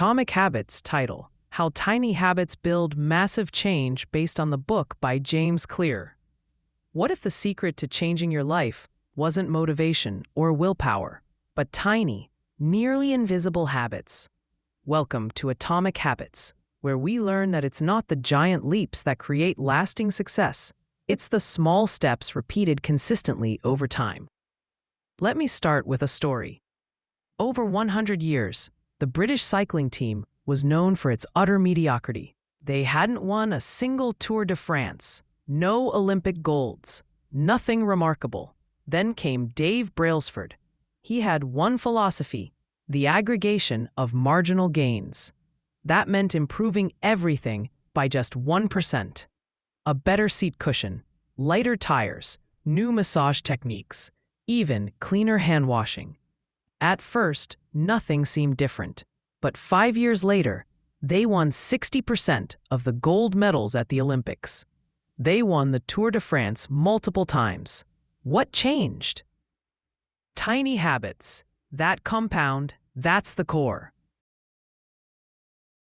Atomic Habits title, How Tiny Habits Build Massive Change based on the book by James Clear. What if the secret to changing your life wasn't motivation or willpower, but tiny, nearly invisible habits? Welcome to Atomic Habits, where we learn that it's not the giant leaps that create lasting success. It's the small steps repeated consistently over time. Let me start with a story. Over 100 years, the British cycling team was known for its utter mediocrity. They hadn't won a single Tour de France, no Olympic golds, nothing remarkable. Then came Dave Brailsford. He had one philosophy: the aggregation of marginal gains. That meant improving everything by just 1%. A better seat cushion, lighter tires, new massage techniques, even cleaner hand washing. At first, nothing seemed different, but 5 years later, they won 60% of the gold medals at the Olympics. They won the Tour de France multiple times. What changed? Tiny habits. That compound, that's the core.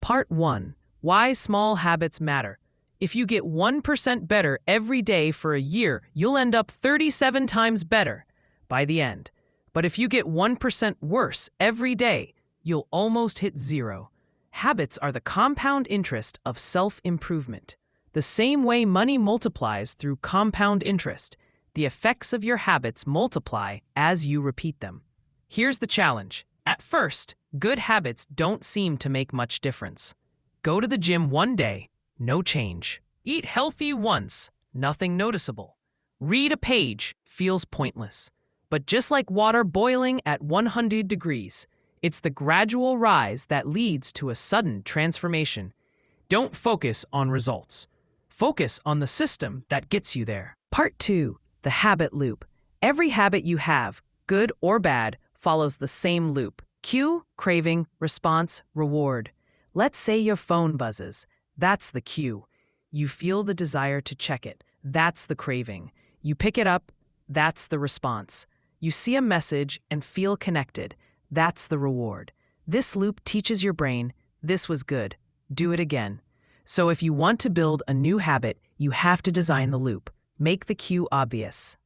Part 1. Why small habits matter. If you get 1% better every day for a year, you'll end up 37 times better by the end. But if you get 1% worse every day, you'll almost hit zero. Habits are the compound interest of self-improvement. The same way money multiplies through compound interest, the effects of your habits multiply as you repeat them. Here's the challenge. At first, good habits don't seem to make much difference. Go to the gym one day, no change. Eat healthy once, nothing noticeable. Read a page, feels pointless. But just like water boiling at 100 degrees, it's the gradual rise that leads to a sudden transformation. Don't focus on results. Focus on the system that gets you there. Part 2. The habit loop. Every habit you have, good or bad, follows the same loop. Cue, craving, response, reward. Let's say your phone buzzes. That's the cue. You feel the desire to check it. That's the craving. You pick it up. That's the response. You see a message and feel connected. That's the reward. This loop teaches your brain, this was good. Do it again. So if you want to build a new habit, you have to design the loop. Make the cue obvious.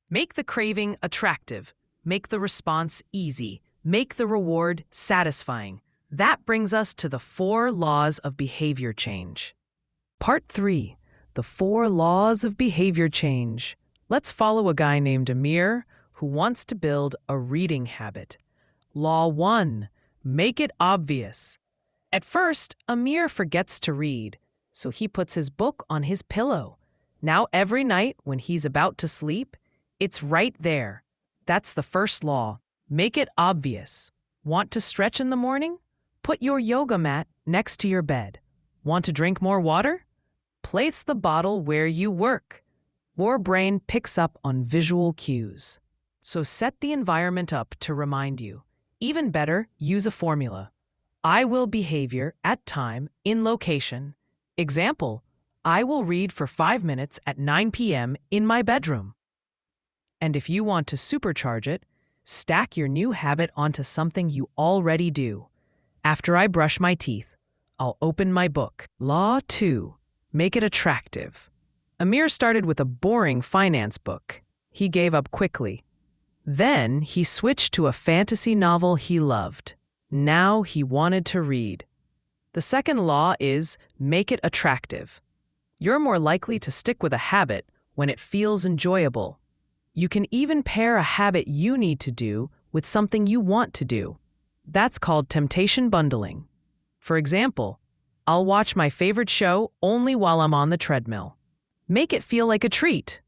Make the craving attractive. Make the response easy. Make the reward satisfying. That brings us to the 4 laws of behavior change. Part 3. The 4 laws of behavior change. Let's follow a guy named Amir who wants to build a reading habit. Law 1. Make it obvious. At first, Amir forgets to read, so he puts his book on his pillow. Now every night when he's about to sleep, it's right there. That's the first law. Make it obvious. Want to stretch in the morning? Put your yoga mat next to your bed. Want to drink more water? Place the bottle where you work. Your brain picks up on visual cues. So set the environment up to remind you. Even better, use a formula. I will behavior at time in location. Example, I will read for 5 minutes at 9 p.m. in my bedroom. And if you want to supercharge it, stack your new habit onto something you already do. After I brush my teeth, I'll open my book. Law 2. Make it attractive. Amir started with a boring finance book. He gave up quickly. Then he switched to a fantasy novel he loved. Now he wanted to read. The second law is make it attractive. You're more likely to stick with a habit when it feels enjoyable. You can even pair a habit you need to do with something you want to do. That's called temptation bundling. For example, I'll watch my favorite show only while I'm on the treadmill. Make it feel like a treat.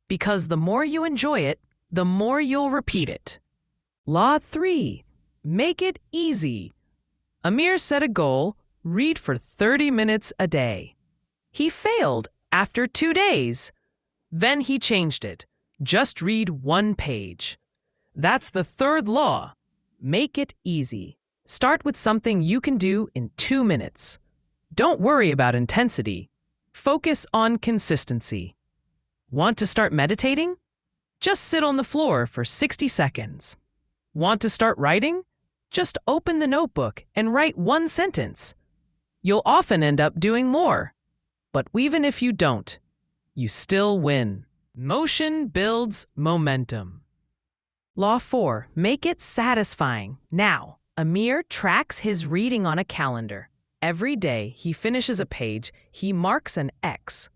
Because the more you enjoy it, the more you'll repeat it. Law 3. Make it easy. Amir set a goal, read for 30 minutes a day. He failed after 2 days. Then he changed it. Just read 1 page. That's the 3rd law. Make it easy. Start with something you can do in 2 minutes. Don't worry about intensity. Focus on consistency. Want to start meditating? Just sit on the floor for 60 seconds. Want to start writing? Just open the notebook and write one sentence. You'll often end up doing more. But even if you don't, you still win. Motion builds momentum. Law 4. Make it satisfying. Now, Amir tracks his reading on a calendar. Every day he finishes a page, he marks an X.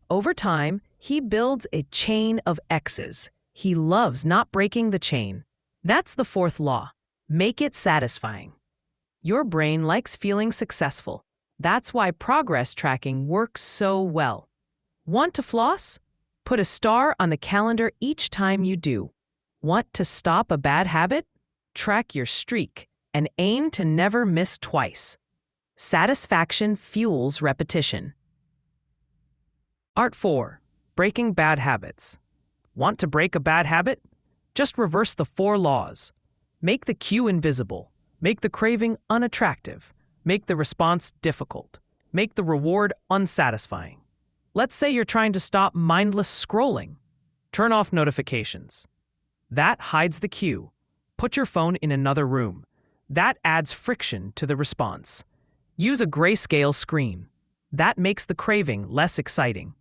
Over time, he builds a chain of X's. He loves not breaking the chain. That's the 4th law. Make it satisfying. Your brain likes feeling successful. That's why progress tracking works so well. Want to floss? Put a star on the calendar each time you do. Want to stop a bad habit? Track your streak and aim to never miss twice. Satisfaction fuels repetition. Art 4. Breaking bad habits. Want to break a bad habit? Just reverse the 4 laws. Make the cue invisible. Make the craving unattractive. Make the response difficult. Make the reward unsatisfying. Let's say you're trying to stop mindless scrolling. Turn off notifications. That hides the cue. Put your phone in another room. That adds friction to the response. Use a grayscale screen. That makes the craving less exciting.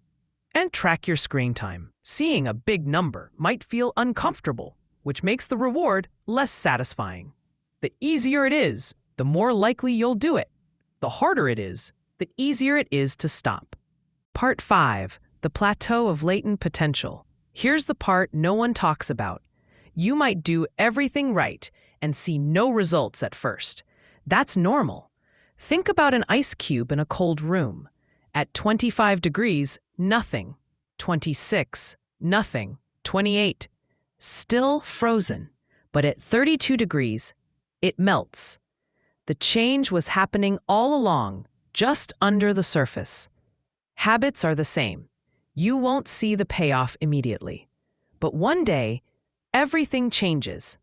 And track your screen time. Seeing a big number might feel uncomfortable, which makes the reward less satisfying. The easier it is, the more likely you'll do it. The harder it is, the easier it is to stop. Part 5. The plateau of latent potential. Here's the part no one talks about. You might do everything right and see no results at first. That's normal. Think about an ice cube in a cold room. At 25 degrees, nothing. 26, nothing. 28, still frozen. But at 32 degrees, it melts. The change was happening all along, just under the surface. Habits are the same. You won't see the payoff immediately. But one day, everything changes.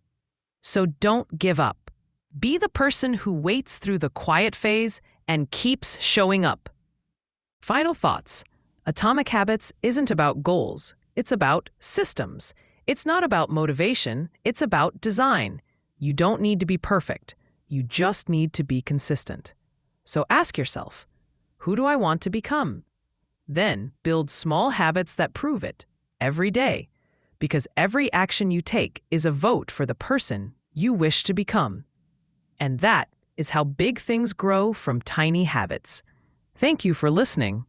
So don't give up. Be the person who waits through the quiet phase and keeps showing up. Final thoughts. Atomic Habits isn't about goals. It's about systems. It's not about motivation. It's about design. You don't need to be perfect. You just need to be consistent. So ask yourself, who do I want to become? Then build small habits that prove it every day, because every action you take is a vote for the person you wish to become. And that is how big things grow from tiny habits. Thank you for listening.